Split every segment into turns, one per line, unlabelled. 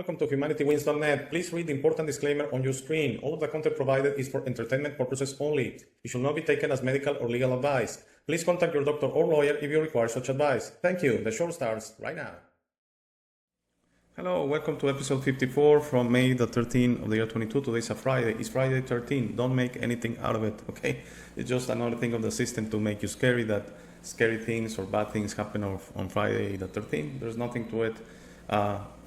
Welcome to HumanityWins.net. Please read the important disclaimer on your screen. All of the content provided is for entertainment purposes only. It should not be taken as medical or legal advice. Please contact your doctor or lawyer if you require such advice. Thank you. The show starts right now. Hello, welcome to episode 54 from May the 13th of the year 22. Today is a Friday. It's Friday 13. Don't make anything out of it, okay? It's just another thing of the system to make you scary that scary things or bad things happen on Friday the 13th. There's nothing to it.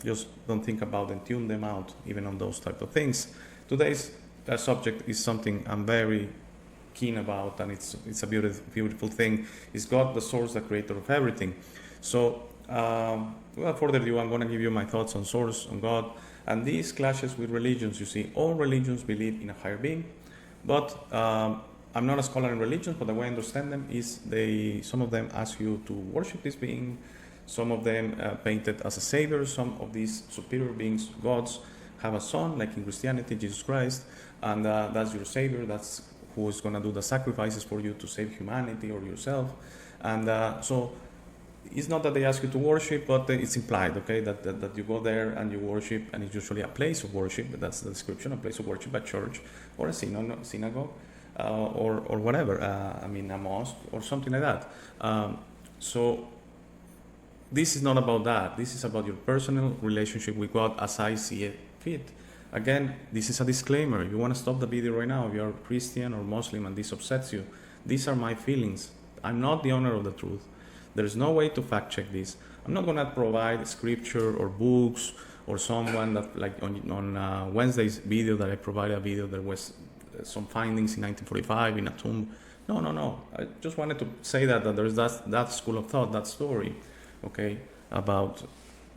Just don't think about and tune them out, even on those type of things. Today's subject is something I'm very keen about, and it's a beautiful thing. Is God the source, the creator of everything? So, without further ado, I'm going to give you my thoughts on source, on God, and these clashes with religions. You see, all religions believe in a higher being, but I'm not a scholar in religions, but the way I understand them is some of them ask you to worship this being. Some of them paint it as a savior. Some of these superior beings, gods, have a son, like in Christianity, Jesus Christ, and that's your savior. That's who is going to do the sacrifices for you to save humanity or yourself. And so it's not that they ask you to worship, but it's implied, okay, that you go there and you worship, and it's usually a place of worship. That's the description, a place of worship, a church or a synagogue or whatever. A mosque or something like that. So this is not about that. This is about your personal relationship with God as I see it fit. Again, this is a disclaimer. You want to stop the video right now if you're Christian or Muslim and this upsets you. These are my feelings. I'm not the owner of the truth. There's no way to fact check this. I'm not going to provide scripture or books or someone that, like on Wednesday's video that I provided a video, there was some findings in 1945 in a tomb. No. I just wanted to say that there's that school of thought, that story. Okay, about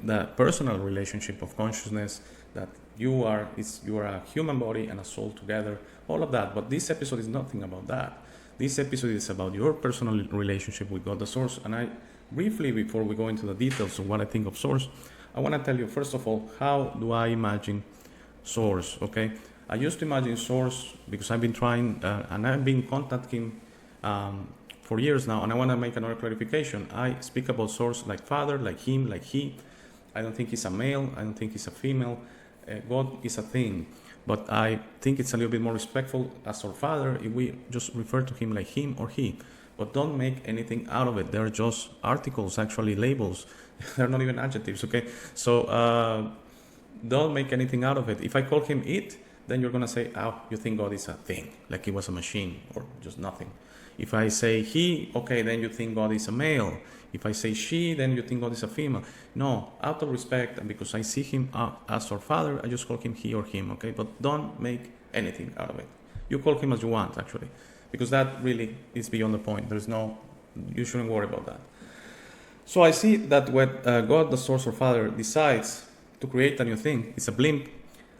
the personal relationship of consciousness, that you are a human body and a soul together, all of that. But this episode is nothing about that. This episode is about your personal relationship with God the Source. And I briefly, before we go into the details of what I think of Source, I want to tell you first of all, how do I imagine Source? Okay, I used to imagine Source because I've been trying and I've been contacting for years now, and I want to make another clarification. I speak about source like father, like him, like he. I don't think he's a male. I don't think he's a female. God is a thing, but I think it's a little bit more respectful as our father if we just refer to him like him or he. But don't make anything out of it. They're just articles, actually labels. They're not even adjectives, okay? So don't make anything out of it. If I call him it, then you're going to say, oh, you think God is a thing, like he was a machine or just nothing. If I say he, okay, then you think God is a male. If I say she, then you think God is a female. No, out of respect, and because I see him as our father, I just call him he or him, okay? But don't make anything out of it. You call him as you want, actually, because that really is beyond the point. You shouldn't worry about that. So I see that when God, the source or father, decides to create a new thing, it's a blimp,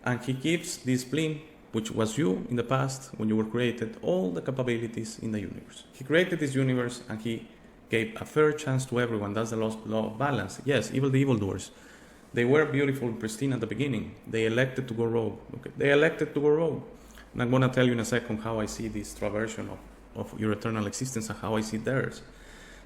and he gives this blimp, which was you in the past when you were created, all the capabilities in the universe. He created this universe and he gave a fair chance to everyone. That's the law of balance. Yes, even the evildoers. They were beautiful and pristine at the beginning. They elected to go rogue. Okay? They elected to go rogue. And I'm going to tell you in a second how I see this traversion of your eternal existence and how I see theirs.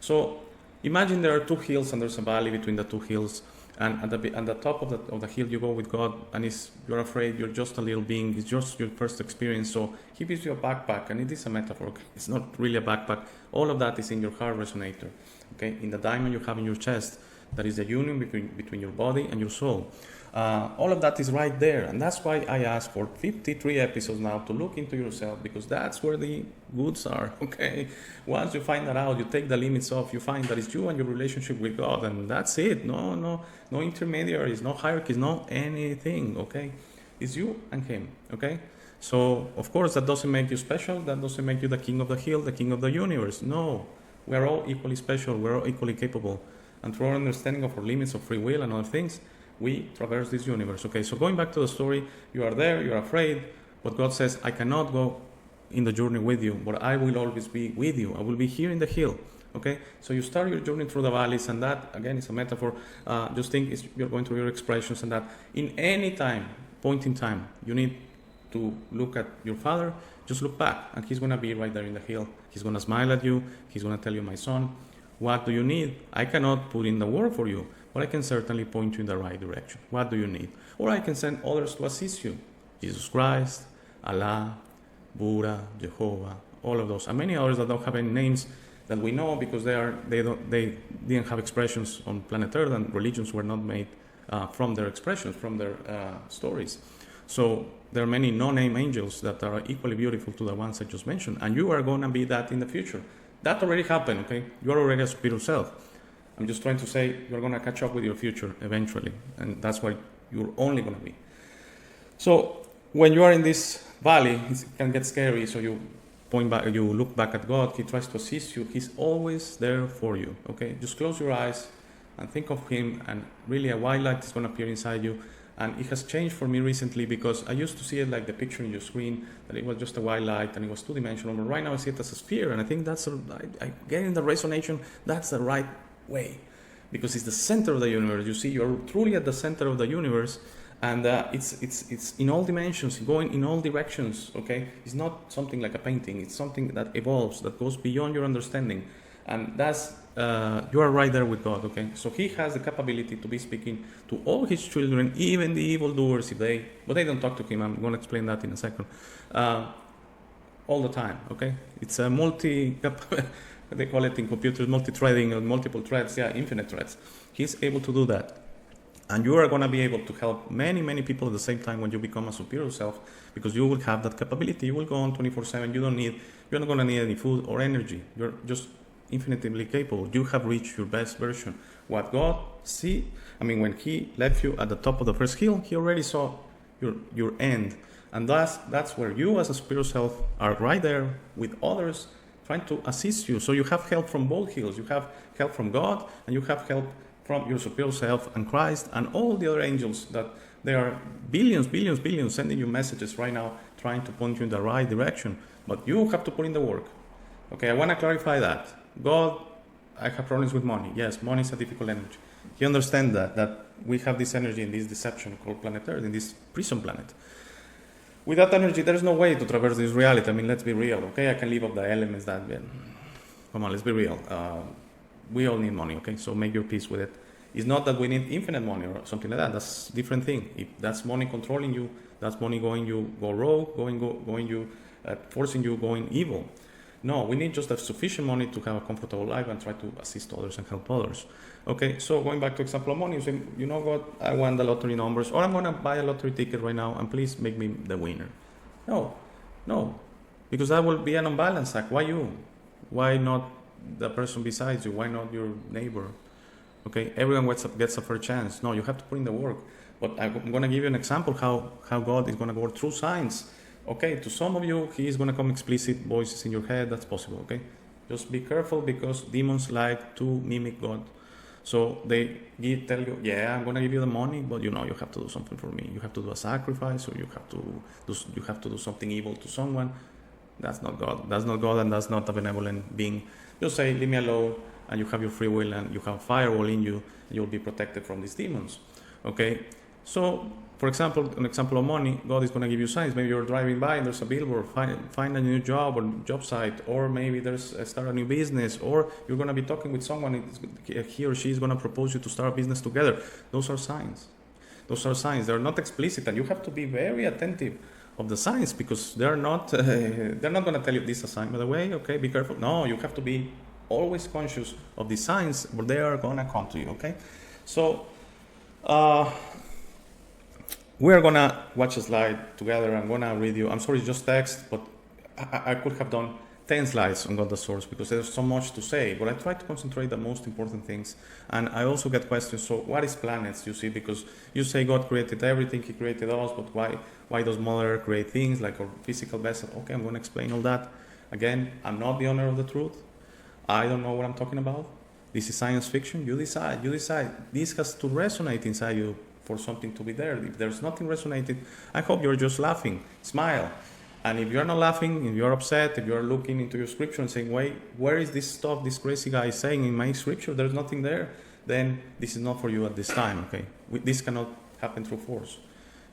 So imagine there are two hills and there's a valley between the two hills. And at the top of the hill you go with God, and you're afraid, you're just a little being, it's just your first experience. So he gives you a backpack, and it is a metaphor. It's not really a backpack. All of that is in your heart resonator, okay? In the diamond you have in your chest, that is the union between your body and your soul. All of that is right there, and that's why I asked for 53 episodes now to look into yourself, because that's where the goods are, okay? Once you find that out, you take the limits off, you find that it's you and your relationship with God, and that's it. No intermediaries, no hierarchies, no anything, okay? It's you and him, okay? So, of course, that doesn't make you special. That doesn't make you the king of the hill, the king of the universe. No, we're all equally special. We're all equally capable. And through our understanding of our limits of free will and other things, we traverse this universe. Okay, so going back to the story, you are there, you're afraid, but God says, I cannot go in the journey with you, but I will always be with you. I will be here in the hill. Okay, so you start your journey through the valleys, and that, again, is a metaphor. Just think you're going through your expressions, and that in any point in time, you need to look at your father, just look back, and he's going to be right there in the hill. He's going to smile at you. He's going to tell you, my son, what do you need? I cannot put in the work for you, but I can certainly point you in the right direction. What do you need? Or I can send others to assist you. Jesus Christ, Allah, Buddha, Jehovah, all of those, and many others that don't have any names that we know because they didn't have expressions on planet Earth, and religions were not made from their expressions, from their stories. So there are many no-name angels that are equally beautiful to the ones I just mentioned, and you are going to be that in the future. That already happened, okay? You are already a superior self. I'm just trying to say you're going to catch up with your future eventually, and that's what you're only going to be. So when you are in this valley, it can get scary, so you point back, you look back at God. He tries to assist you. He's always there for you, okay? Just close your eyes and think of Him, and really a white light is going to appear inside you. And it has changed for me recently, because I used to see it like the picture in your screen, that it was just a white light and it was two-dimensional, but right now I see it as a sphere, and I think that's, I get in the resonation, that's the right way, because it's the center of the universe. You see, you're truly at the center of the universe, and it's in all dimensions, going in all directions, okay? It's not something like a painting, it's something that evolves, that goes beyond your understanding, and that's you are right there with God, okay? So He has the capability to be speaking to all His children, even the evildoers, but they don't talk to Him. I'm going to explain that in a second. All the time, okay? It's a they call it in computers, multi-threading, or multiple threads, infinite threads. He's able to do that. And you are going to be able to help many, many people at the same time when you become a superior self, because you will have that capability. You will go on 24/7. You're not going to need any food or energy. You're just infinitely capable. You have reached your best version. What God when He left you at the top of the first hill, He already saw your end. And that's where you as a spiritual self are right there with others trying to assist you. So you have help from both hills. You have help from God, and you have help from your superior self and Christ and all the other angels, that there are billions sending you messages right now trying to point you in the right direction. But you have to put in the work. Okay, I want to clarify that. God, I have problems with money. Yes, money is a difficult energy. He understands that we have this energy in this deception called planet Earth, in this prison planet. With that energy, there is no way to traverse this reality. I mean, let's be real, okay? I can leave off the elements that, come on, let's be real. We all need money, okay? So make your peace with it. It's not that we need infinite money or something like that. That's a different thing. If that's money controlling you, that's money going you go rogue, going you forcing you going evil. No, we need just sufficient money to have a comfortable life and try to assist others and help others. Okay, so going back to example of money, you say, you know what, I want the lottery numbers, or I'm going to buy a lottery ticket right now, and please make me the winner. No, because that will be an unbalanced act. Why you? Why not the person besides you? Why not your neighbor? Okay, everyone gets a fair chance. No, you have to put in the work. But I'm going to give you an example how God is going to work through science. Okay, to some of you, He is going to come explicit voices in your head. That's possible, okay? Just be careful, because demons like to mimic God. So they tell you, I'm going to give you the money, but you have to do something for me. You have to do a sacrifice, or you have to do something evil to someone. That's not God. That's not God, and that's not a benevolent being. Just say, leave me alone, and you have your free will, and you have a firewall in you, and you'll be protected from these demons. Okay? So, for example, an example of money, God is going to give you signs. Maybe you're driving by and there's a billboard, find a new job or job site, or maybe start a new business, or you're going to be talking with someone, he or she is going to propose you to start a business together. Those are signs. They're not explicit, and you have to be very attentive of the signs, because they're not going to tell you this is a sign, by the way, okay, be careful. No, you have to be always conscious of the signs, but they are going to come to you, okay? So, we are going to watch a slide together. I'm going to read you. I'm sorry, just text, but I could have done 10 slides on God the Source, because there's so much to say, but I try to concentrate the most important things. And I also get questions, so what is planets, you see, because you say God created everything, He created us, but why does Mother Earth create things like our physical vessel? Okay, I'm going to explain all that. Again, I'm not the owner of the truth. I don't know what I'm talking about. This is science fiction. You decide. This has to resonate inside you for something to be there. If there's nothing resonated, I hope you're just laughing. Smile. And if you're not laughing, if you're upset, if you're looking into your scripture and saying, wait, where is this stuff this crazy guy is saying in my scripture? There's nothing there. Then this is not for you at this time, okay? This cannot happen through force.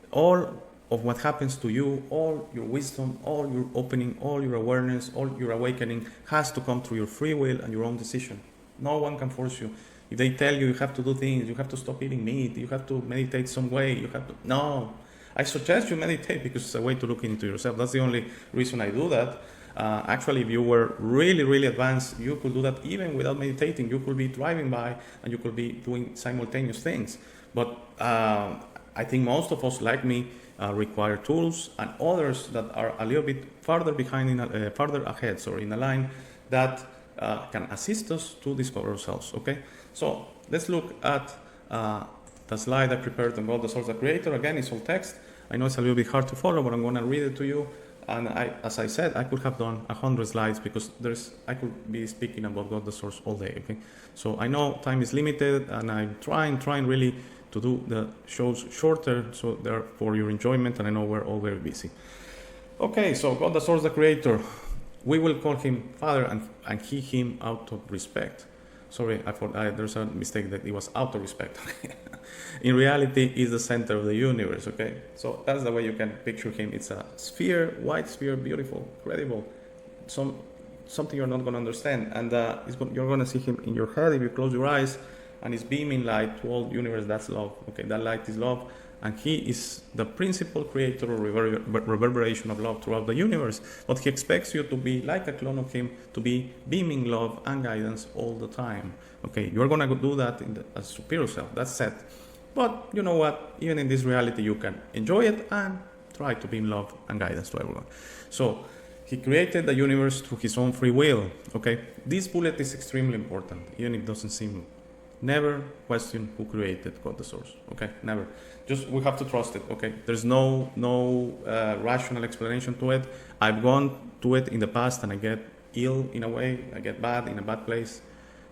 All of what happens to you, all your wisdom, all your opening, all your awareness, all your awakening has to come through your free will and your own decision. No one can force you. If they tell you have to do things, you have to stop eating meat, you have to meditate some way, you have to, no. I suggest you meditate because it's a way to look into yourself. That's the only reason I do that. Actually, if you were really, really advanced, you could do that even without meditating. You could be driving by and you could be doing simultaneous things. But I think most of us, like me, require tools, and others that are a little bit farther behind, farther ahead, in a line that can assist us to discover ourselves. Okay, so let's look at the slide I prepared on God, the Source, the Creator. Again, it's all text. I know it's a little bit hard to follow, but I'm going to read it to you. And as I said, I could have done 100 slides because I could be speaking about God, the Source, all day. Okay, so I know time is limited, and I'm trying really to do the shows shorter, so they're for your enjoyment, and I know we're all very busy. Okay, so God, the Source, the Creator, we will call him Father and he him out of respect. Sorry, I thought there's a mistake that it was out of respect. In reality, he's the center of the universe, okay? So that's the way you can picture him. It's a sphere, white sphere, beautiful, incredible, something you're not going to understand. And you're going to see him in your head if you close your eyes, and it's beaming light to all the universe. That's love, okay? That light is love, and he is the principal creator or reverberation of love throughout the universe. But he expects you to be like a clone of him, to be beaming love and guidance all the time. Okay, you're going to do that as superior self. That's set. But you know what? Even in this reality, you can enjoy it and try to beam love and guidance to everyone. So he created the universe through his own free will. Okay, this bullet is extremely important, even if it doesn't seem. Never question who created God, the Source. Okay, never. Just we have to trust it. Okay, there's no rational explanation to it. I've gone to it in the past, and I get ill in a way. I get bad in a bad place.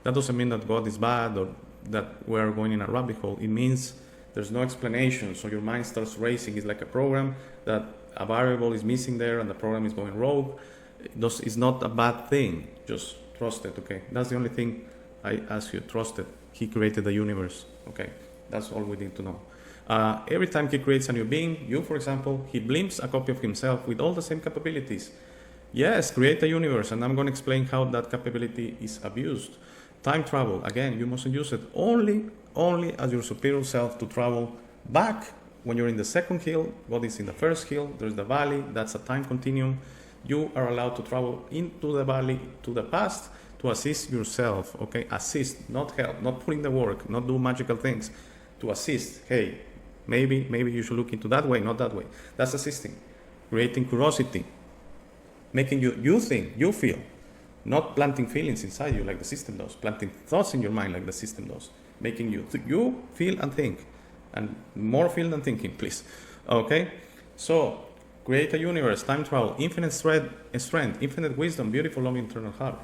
That doesn't mean that God is bad or that we're going in a rabbit hole. It means there's no explanation, so your mind starts racing. It's like a program that a variable is missing there, and the program is going rogue. It's not a bad thing. Just trust it. Okay, that's the only thing I ask you. Trust it. He created the universe. Okay, that's all we need to know. Every time he creates a new being, you, for example, he blimps a copy of himself with all the same capabilities. Yes, create a universe, and I'm going to explain how that capability is abused. Time travel, again, you mustn't use it only as your superior self to travel back when you're in the second hill. God is in the first hill. There's the valley. That's a time continuum. You are allowed to travel into the valley, to the past, to assist yourself. Okay, assist, not help, not put in the work, not do magical things. To assist. Hey, maybe you should look into that way, not that way. That's assisting, creating curiosity, making you think, you feel, not planting feelings inside you like the system does, planting thoughts in your mind like the system does, making you feel and think, and more feel than thinking, please. Okay, so create a universe, time travel, infinite strength, infinite wisdom, beautiful, loving, internal heart.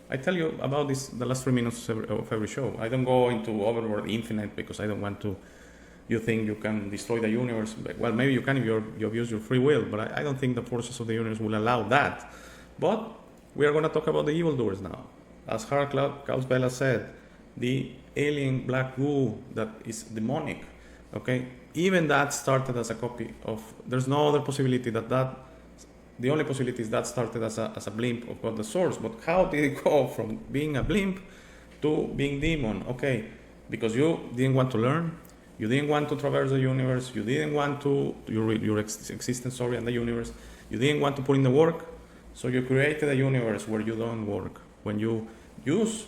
I tell you about this the last 3 minutes of every show. I don't go into overword infinite because I don't want to. You think you can destroy the universe? Well, maybe you can if you abuse your free will, but I don't think the forces of the universe will allow that. But we are going to talk about the evildoers now. As Harald Klaus Bella said, the alien black goo that is demonic. Okay, even that started as a copy of. There's no other possibility that. The only possibility is that started as a blimp of God, the Source. But how did it go from being a blimp to being demon? Okay, because you didn't want to learn, you didn't want to traverse the universe, you didn't want to your existence, and the universe. You didn't want to put in the work, so you created a universe where you don't work. When you use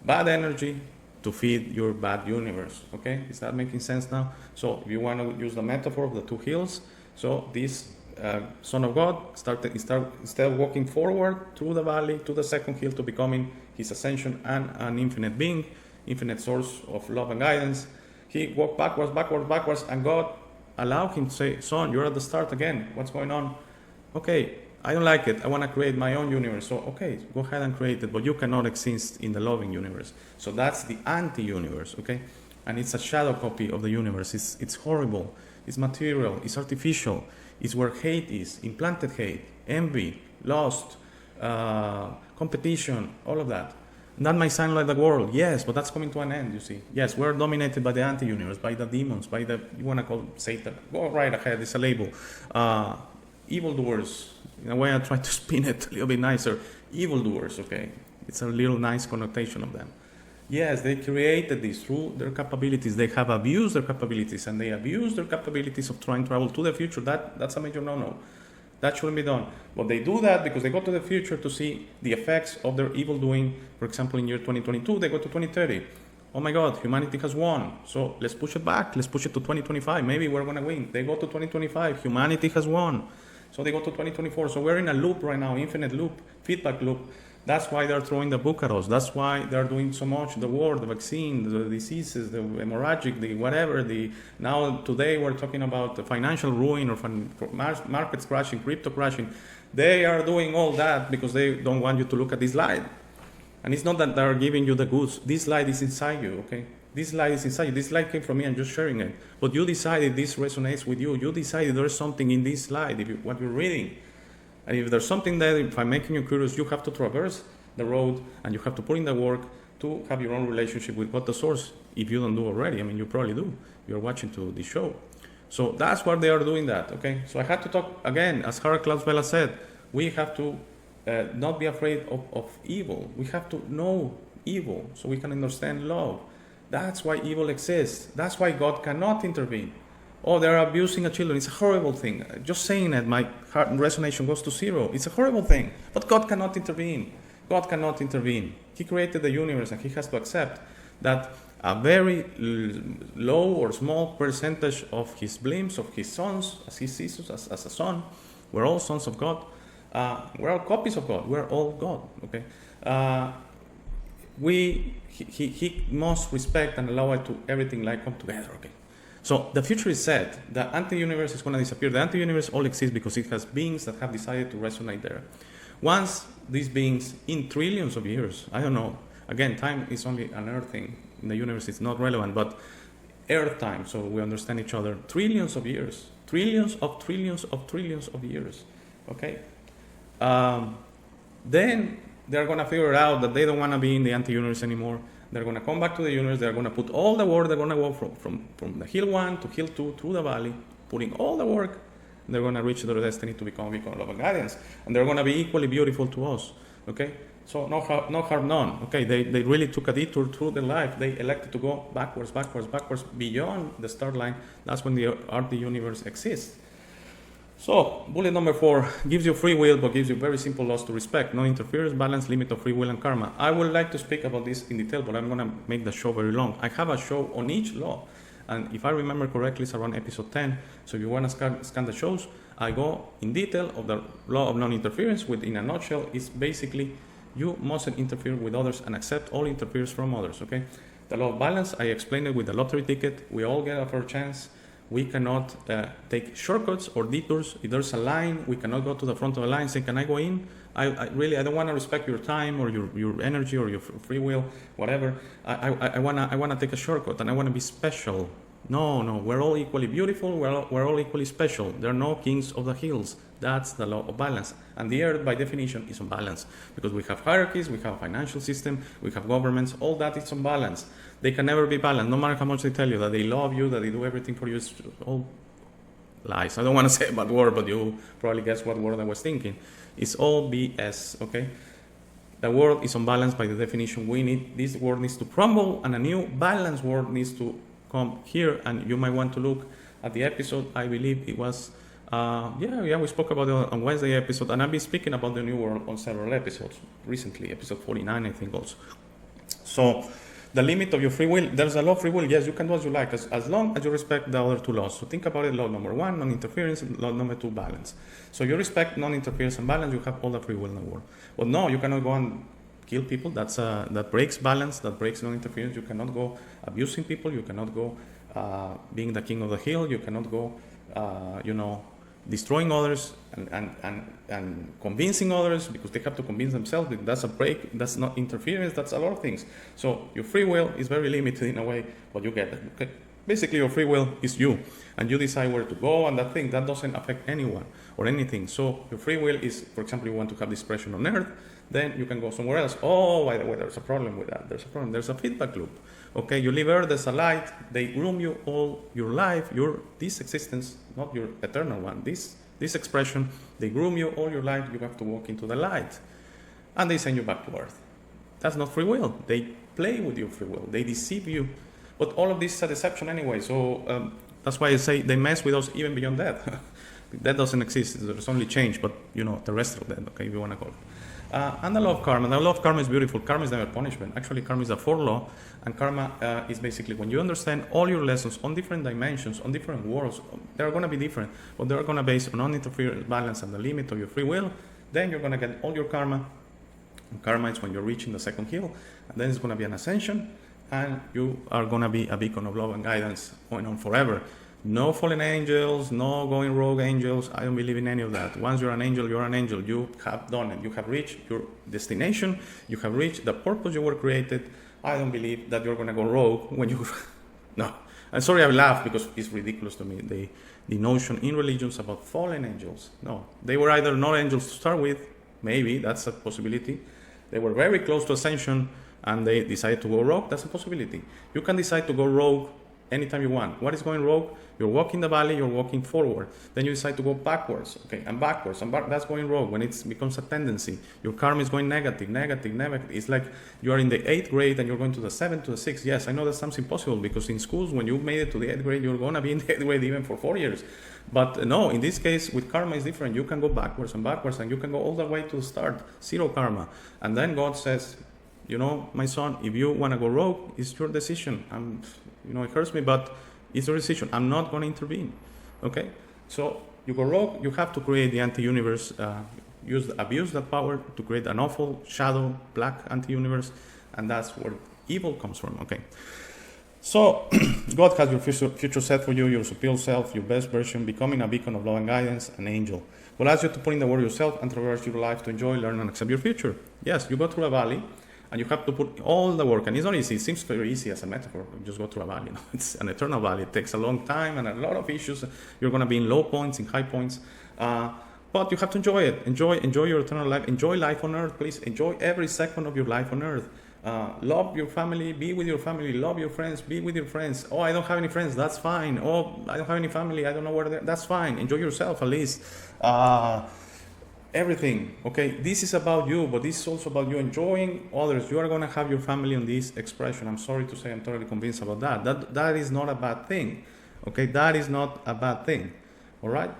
bad energy to feed your bad universe. Okay, is that making sense now? So if you want to use the metaphor of the two hills, so this. Son of God instead of walking forward through the valley to the second hill to becoming his ascension and an infinite being, infinite source of love and guidance, he walked backwards, and God allowed him to say, son, you're at the start again. What's going on? Okay, I don't like it. I want to create my own universe. So, okay, go ahead and create it, but you cannot exist in the loving universe. So that's the anti-universe, okay? And it's a shadow copy of the universe. It's horrible. It's material. It's artificial. It's where hate is, implanted hate, envy, lust, competition, all of that. And that might sound like the world, yes, but that's coming to an end, you see. Yes, we're dominated by the anti-universe, by the demons, by the, you want to call Satan. Go right ahead, it's a label. Evildoers, in a way I try to spin it a little bit nicer. Evildoers, okay. It's a little nice connotation of them. Yes, they created this through their capabilities. They have abused their capabilities, and they abuse their capabilities of trying to travel to the future. That's a major no-no. That shouldn't be done. But they do that because they go to the future to see the effects of their evil doing. For example, in year 2022, they go to 2030. Oh my God, humanity has won. So let's push it back. Let's push it to 2025. Maybe we're going to win. They go to 2025. Humanity has won. So they go to 2024. So we're in a loop right now, infinite loop, feedback loop. That's why they're throwing the book at us. That's why they're doing so much. The war, the vaccine, the diseases, the hemorrhagic, the whatever. Now today we're talking about the financial ruin or markets crashing, crypto crashing. They are doing all that because they don't want you to look at this light. And it's not that they're giving you the goods. This light is inside you, okay? This light is inside you. This light came from me. I'm just sharing it. But you decided this resonates with you. You decided there's something in this light, what you're reading. And if there's something that, if I'm making you curious, you have to traverse the road and you have to put in the work to have your own relationship with God the source. If you don't do already, I mean, you probably do. You're watching to the show. So that's what they are doing that, okay? So I had to talk, again, as Harold Klaus Vela said, we have to not be afraid of evil. We have to know evil so we can understand love. That's why evil exists. That's why God cannot intervene. Oh, they're abusing a children. It's a horrible thing. Just saying it, my heart resonation goes to zero. It's a horrible thing. But God cannot intervene. God cannot intervene. He created the universe and he has to accept that a very low or small percentage of his blimps, of his sons, as he sees us as a son, we're all sons of God. We're all copies of God. We're all God. Okay. He must respect and allow it to everything like come together. Okay. So the future is set. The anti-universe is going to disappear. The anti-universe all exists because it has beings that have decided to resonate there. Once these beings, in trillions of years, I don't know. Again, time is only an earth thing. In the universe, it's not relevant, but earth time, so we understand each other. Trillions of years. Trillions of trillions of trillions of years. Okay? Then they're going to figure out that they don't want to be in the anti-universe anymore. They're going to come back to the universe. They're going to put all the work. They're going to go from the hill 1 to hill 2 through the valley, putting all the work. They're going to reach their destiny to become beacon of guidance. And they're going to be equally beautiful to us. Okay? So no harm done. Okay? They really took a detour through their life. They elected to go backwards, beyond the start line. That's when the universe exists. So, bullet number 4 gives you free will, but gives you very simple laws to respect. Non-interference, balance, limit of free will, and karma. I would like to speak about this in detail, but I'm going to make the show very long. I have a show on each law. And if I remember correctly, it's around episode 10. So if you want to scan the shows, I go in detail of the law of non-interference, which in a nutshell is basically you mustn't interfere with others and accept all interference from others, okay? The law of balance, I explained it with the lottery ticket. We all get a fair chance. We cannot take shortcuts or detours. If there's a line, we cannot go to the front of the line and say, can I go in? I really don't want to respect your time or your energy or your free will, whatever. I wanna take a shortcut and I want to be special. No, we're all equally beautiful. We're all equally special. There are no kings of the hills. That's the law of balance. And the earth, by definition, is unbalanced because we have hierarchies, we have a financial system, we have governments. All that is unbalanced. They can never be balanced, no matter how much they tell you that they love you, that they do everything for you. It's all lies. I don't want to say a bad word, but you probably guess what word I was thinking. It's all BS, okay? The world is unbalanced by the definition. This world needs to crumble, and a new balanced world needs to come here. And you might want to look at the episode. I believe it was, we spoke about it on Wednesday episode, and I've been speaking about the new world on several episodes recently, episode 49, I think also. So, the limit of your free will, there's a law of free will. Yes, you can do as you like, as long as you respect the other two laws. So think about it, law number 1, non-interference, law number 2, balance. So you respect non-interference and balance, you have all the free will in the world. But no, you cannot go and kill people. That breaks balance, that breaks non-interference. You cannot go abusing people. You cannot go being the king of the hill. You cannot go, destroying others and convincing others because they have to convince themselves. That's a break. That's not interference. That's a lot of things. So your free will is very limited in a way, but you get it. Okay? Basically, your free will is you, and you decide where to go, and that doesn't affect anyone or anything. So your free will is, for example, you want to have this expression on Earth, then you can go somewhere else. Oh, by the way, there's a problem with that. There's a problem. There's a feedback loop. Okay, you leave Earth, there's a light. They groom you all your life, this existence, not your eternal one. This expression, they groom you all your life. You have to walk into the light, and they send you back to Earth. That's not free will. They play with your free will. They deceive you. But all of this is a deception anyway. So that's why I say they mess with us even beyond death. That doesn't exist. There's only change, but the rest of that, okay, if you want to call it. And the law of karma. The law of karma is beautiful. Karma is never punishment. Actually, karma is a fourth law, and karma is basically when you understand all your lessons on different dimensions, on different worlds. They're going to be different, but they're going to base on non-interference, balance, and the limit of your free will. Then you're going to get all your karma. And karma is when you're reaching the second hill, and then it's going to be an ascension, and you are going to be a beacon of love and guidance going on forever. No fallen angels, no going rogue angels. I don't believe in any of that. Once you're an angel, you're an angel. You have done it. You have reached your destination. You have reached the purpose you were created. I don't believe that you're going to go rogue when you... No. I'm sorry I laugh because it's ridiculous to me. The notion in religions about fallen angels. No. They were either not angels to start with. Maybe. That's a possibility. They were very close to ascension and they decided to go rogue. That's a possibility. You can decide to go rogue anytime you want. What is going rogue? You're walking the valley, you're walking forward. Then you decide to go backwards, okay, and backwards, that's going rogue. When it becomes a tendency, your karma is going negative. It's like you are in the 8th grade and you're going to the 7th, to the 6th. Yes, I know that sounds impossible because in schools, when you made it to the 8th grade, you're going to be in the 8th grade even for 4 years. But no, in this case, with karma, it's different. You can go backwards, and you can go all the way to the start, zero karma. And then God says, my son, if you want to go rogue, it's your decision. It hurts me, but it's your decision. I'm not going to intervene. Okay? So you go rogue, you have to create the anti-universe, abuse that power to create an awful, shadow, black anti-universe, and that's where evil comes from. Okay? So God has your future set for you, your superior self, your best version, becoming a beacon of love and guidance, an angel. Will ask you to put in the word yourself and traverse your life to enjoy, learn, and accept your future. Yes, you go through a valley, and you have to put all the work, and it's not easy. It seems very easy as a metaphor. You just go through a valley. It's an eternal valley. It takes a long time and a lot of issues. You're going to be in low points, in high points. But you have to enjoy it. Enjoy your eternal life. Enjoy life on earth, please. Enjoy every second of your life on earth. Love your family. Be with your family. Love your friends. Be with your friends. Oh, I don't have any friends. That's fine. Oh, I don't have any family. I don't know where they're. That's fine. Enjoy yourself at least. Everything, okay? This is about you, but this is also about you enjoying others. You are going to have your family on this expression. I'm sorry to say I'm totally convinced about that. That is not a bad thing, okay? That is not a bad thing, all right?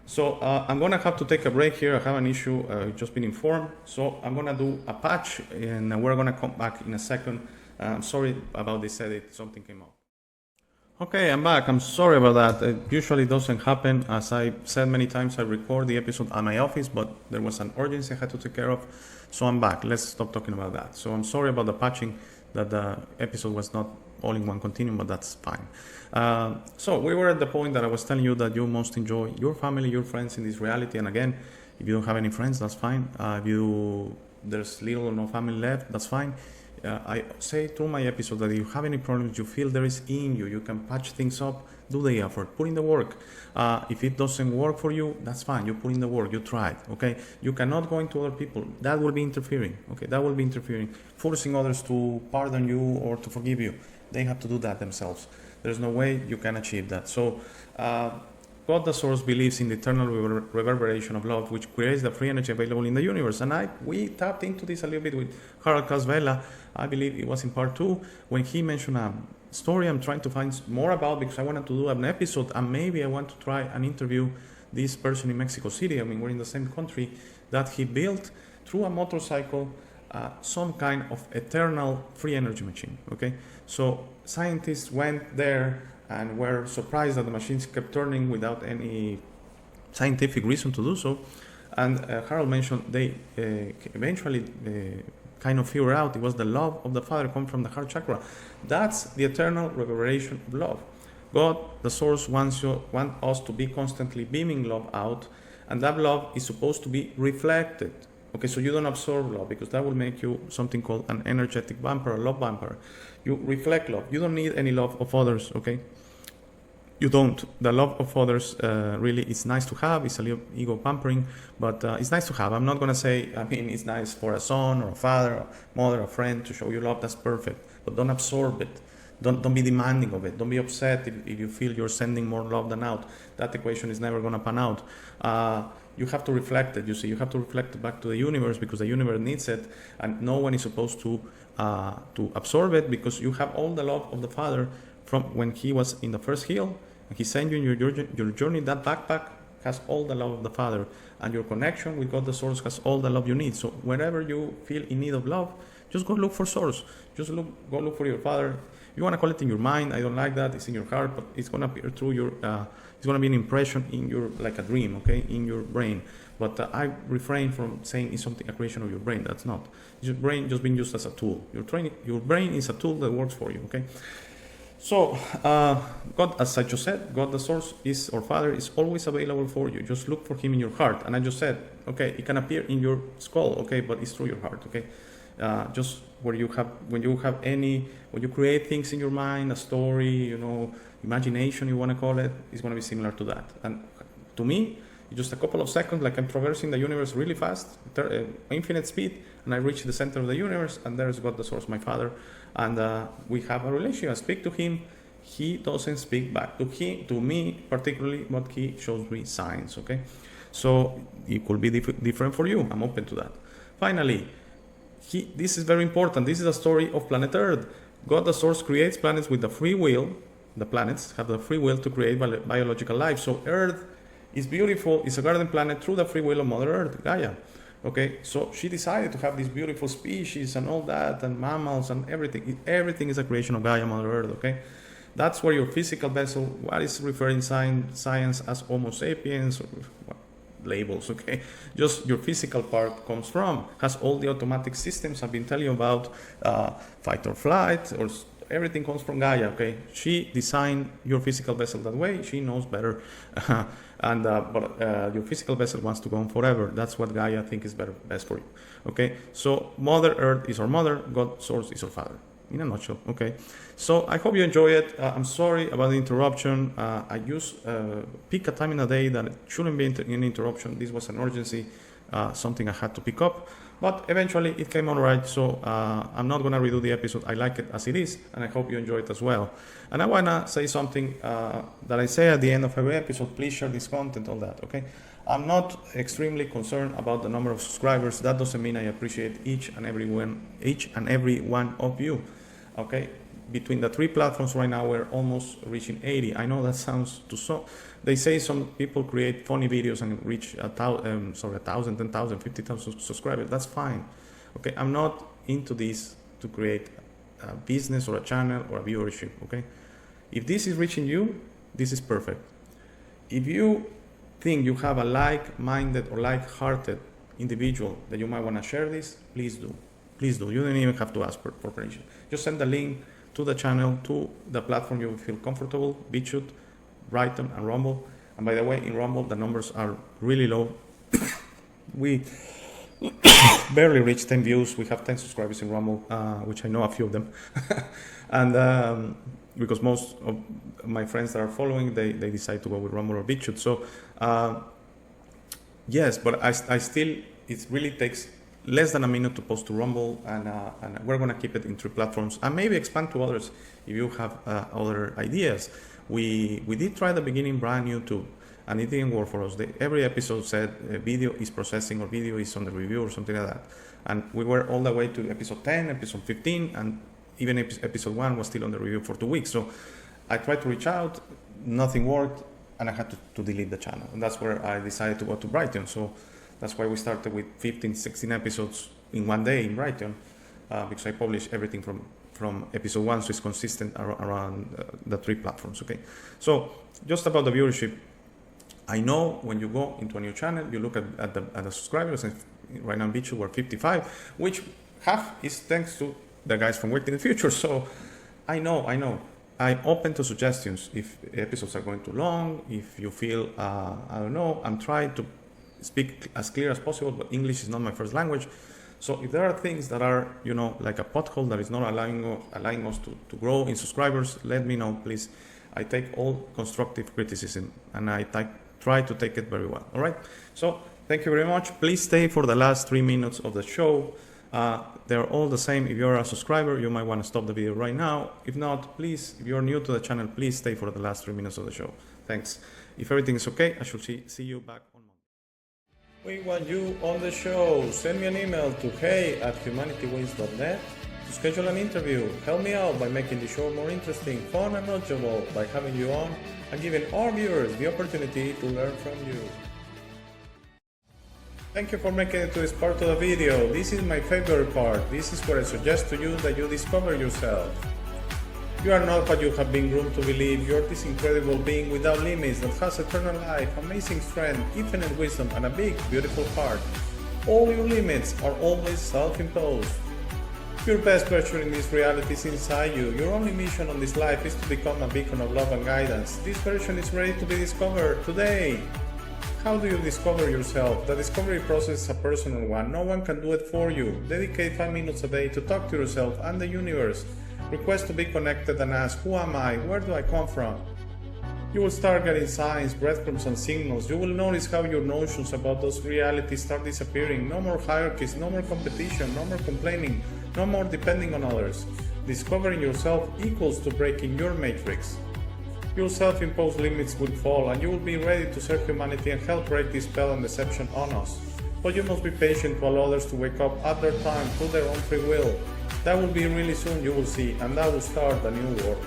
So I'm going to have to take a break here. I have an issue, just been informed. So I'm going to do a patch, and we're going to come back in a second. I'm sorry about this edit. Something came up. Okay, I'm back. I'm sorry about that. It usually doesn't happen. As I said many times, I record the episode at my office, but there was an urgency I had to take care of. So I'm back. Let's stop talking about that. So I'm sorry about the patching, that the episode was not all in one continuum, but that's fine. So we were at the point that I was telling you that you must enjoy your family, your friends in this reality. And again, if you don't have any friends, that's fine. There's little or no family left, that's fine. I say through my episode that if you have any problems you feel there is in you, you can patch things up, do the effort, put in the work. If it doesn't work for you, that's fine. You put in the work, you tried, okay? You cannot go into other people. That will be interfering, okay? That will be interfering, forcing others to pardon you or to forgive you. They have to do that themselves. There's no way you can achieve that. So God the Source believes in the eternal reverberation of love, which creates the free energy available in the universe. And we tapped into this a little bit with Harold Casvella. I believe it was in part 2 when he mentioned a story I'm trying to find more about because I wanted to do an episode and maybe I want to try and interview this person in Mexico City. I mean, we're in the same country, that he built through a motorcycle some kind of eternal free energy machine. Okay, so scientists went there and were surprised that the machines kept turning without any scientific reason to do so. And Harold mentioned they eventually kind of figured out it was the love of the Father come from the heart chakra. That's the eternal reverberation of love. God, the Source, wants us to be constantly beaming love out, and that love is supposed to be reflected. Okay, so you don't absorb love because that will make you something called an energetic vampire, a love vampire. You reflect love. You don't need any love of others, okay? You don't. The love of others really is nice to have. It's a little ego pampering, but it's nice to have. I'm not going to say, it's nice for a son or a father, a mother, a friend to show you love. That's perfect. But don't absorb it. Don't be demanding of it. Don't be upset if you feel you're sending more love than out. That equation is never going to pan out. you have to reflect it. You see, you have to reflect it back to the universe because the universe needs it, and no one is supposed to absorb it because you have all the love of the Father from when he was in the first hill, and he sent you in your journey. That backpack has all the love of the Father, and your connection with God the Source has all the love you need. So whenever you feel in need of love, just go look for Source. Just go look for your Father. You want to call it in your mind. I don't like that. It's in your heart, but it's going to appear through your. It's going to be an impression in your, like a dream, okay, in your brain. But I refrain from saying it's something a creation of your brain. That's not. Your brain just being used as a tool. Your brain is a tool that works for you, okay. So, God, as I just said, God the Source is, or Father, is always available for you. Just look for Him in your heart. And I just said, okay, it can appear in your skull, okay, but it's through your heart, okay. Just when you create things in your mind, a story, imagination, you want to call it, it's going to be similar to that. And to me, just a couple of seconds, like I'm traversing the universe really fast, infinite speed, and I reach the center of the universe, and there's God the Source, my Father, and we have a relationship. I speak to Him. He doesn't speak back to me particularly, but He shows me signs, okay? So it could be different for you. I'm open to that. Finally, this is very important. This is a story of planet Earth. God the Source creates planets with the free will. The planets have the free will to create biological life. So Earth is beautiful. It's a garden planet through the free will of Mother Earth, Gaia. Okay, so she decided to have these beautiful species and all that, and mammals and everything. Everything is a creation of Gaia, Mother Earth, okay? That's where your physical vessel, what is referring science as Homo sapiens, or labels, okay? Just your physical part comes from, has all the automatic systems I've been telling you about, fight or flight, or everything comes from Gaia, okay? She designed your physical vessel that way. She knows better. But your physical vessel wants to go on forever. That's what Gaia thinks is best for you, okay? So Mother Earth is our mother. God Source is our Father, in a nutshell, okay? So I hope you enjoy it. I'm sorry about the interruption. I pick a time in the day that it shouldn't be an interruption. This was an urgency, something I had to pick up. But eventually it came out right, so I'm not going to redo the episode. I like it as it is, and I hope you enjoy it as well. And I want to say something that I say at the end of every episode. Please share this content, all that, okay? I'm not extremely concerned about the number of subscribers. That doesn't mean I appreciate each and every one of you, okay? Between the 3 platforms right now, we're almost reaching 80. I know that sounds too so. They say some people create funny videos and reach 1,000, 10,000, 50,000 subscribers. That's fine. Okay, I'm not into this to create a business or a channel or a viewership. Okay, if this is reaching you, this is perfect. If you think you have a like-minded or like-hearted individual that you might want to share this, please do. Please do. You don't even have to ask for permission. Just send the link to the channel, to the platform you feel comfortable, BitChute, Brighton, and Rumble. And by the way, in Rumble, the numbers are really low. We barely reach 10 views. We have 10 subscribers in Rumble, which I know a few of them. And because most of my friends that are following, they decide to go with Rumble or BitChute. So, yes, but I still, it really takes less than a minute to post to Rumble, and we're going to keep it in 3 platforms and maybe expand to others if you have other ideas. We did try at the beginning brand new too, and it didn't work for us. Every episode said video is processing or video is on the review or something like that, and we were all the way to episode 10, episode 15, and even episode 1 was still on the review for 2 weeks. So I tried to reach out, nothing worked, and I had to delete the channel, and that's where I decided to go to Brighton. So that's why we started with 15, 16 episodes in one day in Brighton, because I publish everything from episode 1, so it's consistent around the 3 platforms, okay? So just about the viewership, I know when you go into a new channel, you look at the subscribers, and right now in BitChute we're 55, which half is thanks to the guys from Waiting in the Future. So I know. I'm open to suggestions. If episodes are going too long, if you feel, I don't know, I'm trying to speak as clear as possible, but English is not my first language. So if there are things that are, like a pothole that is not allowing us to grow in subscribers, let me know, please. I take all constructive criticism, and I try to take it very well. All right. So thank you very much. Please stay for the last 3 minutes of the show. They're all the same. If you're a subscriber, you might want to stop the video right now. If not, please, if you're new to the channel, please stay for the last 3 minutes of the show. Thanks. If everything is okay, I should see you back on Monday. We want you on the show. Send me an email to hey@humanitywins.net to schedule an interview. Help me out by making the show more interesting, fun, and knowledgeable by having you on and giving our viewers the opportunity to learn from you. Thank you for making it to this part of the video. This is my favorite part. This is where I suggest to you that you discover yourself. You are not what you have been groomed to believe. You are this incredible being without limits that has eternal life, amazing strength, infinite wisdom, and a big, beautiful heart. All your limits are always self-imposed. Your best version in this reality is inside you. Your only mission on this life is to become a beacon of love and guidance. This version is ready to be discovered today. How do you discover yourself? The discovery process is a personal one. No one can do it for you. Dedicate 5 minutes a day to talk to yourself and the universe. Request to be connected and ask, who am I? Where do I come from? You will start getting signs, breadcrumbs, and signals. You will notice how your notions about those realities start disappearing. No more hierarchies, no more competition, no more complaining, no more depending on others. Discovering yourself equals to breaking your matrix. Your self-imposed limits will fall and you will be ready to serve humanity and help break this spell and deception on us. But you must be patient to allow others to wake up at their time through their own free will. That will be really soon, you will see, and that will start a new world.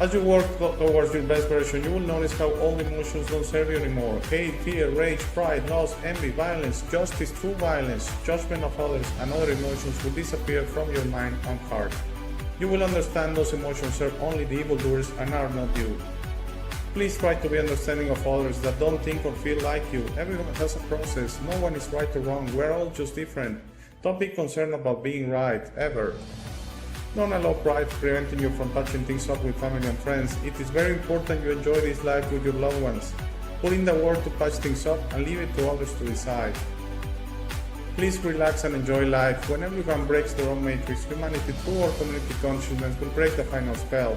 As you work towards your best version, you will notice how all emotions don't serve you anymore. Hate, fear, rage, pride, loss, envy, violence, justice, true violence, judgment of others, and other emotions will disappear from your mind and heart. You will understand those emotions serve only the evildoers and are not you. Please try to be understanding of others that don't think or feel like you. Everyone has a process. No one is right or wrong. We're all just different. Don't be concerned about being right, ever. Don't allow pride preventing you from patching things up with family and friends. It is very important you enjoy this life with your loved ones. Put in the work to patch things up and leave it to others to decide. Please relax and enjoy life. When everyone breaks their own matrix, humanity through our community consciousness will break the final spell.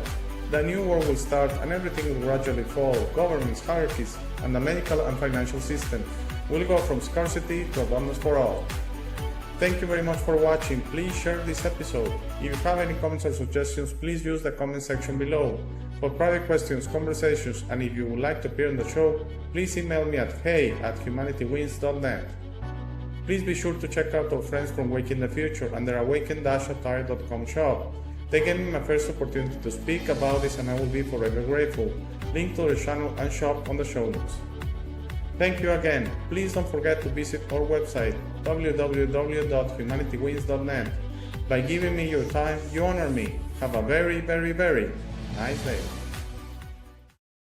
The new world will start and everything will gradually fall. Governments, hierarchies, and the medical and financial system will go from scarcity to abundance for all. Thank you very much for watching. Please share this episode. If you have any comments or suggestions, please use the comment section below. For private questions, conversations, and if you would like to appear on the show, please email me at hey@humanitywins.net. Please be sure to check out our friends from Waking the Future and their awaken-attire.com shop. They gave me my first opportunity to speak about this and I will be forever grateful. Link to their channel and shop on the show notes. Thank you again. Please don't forget to visit our website www.humanitywins.net. By giving me your time, you honor me. Have a very, very, very nice day.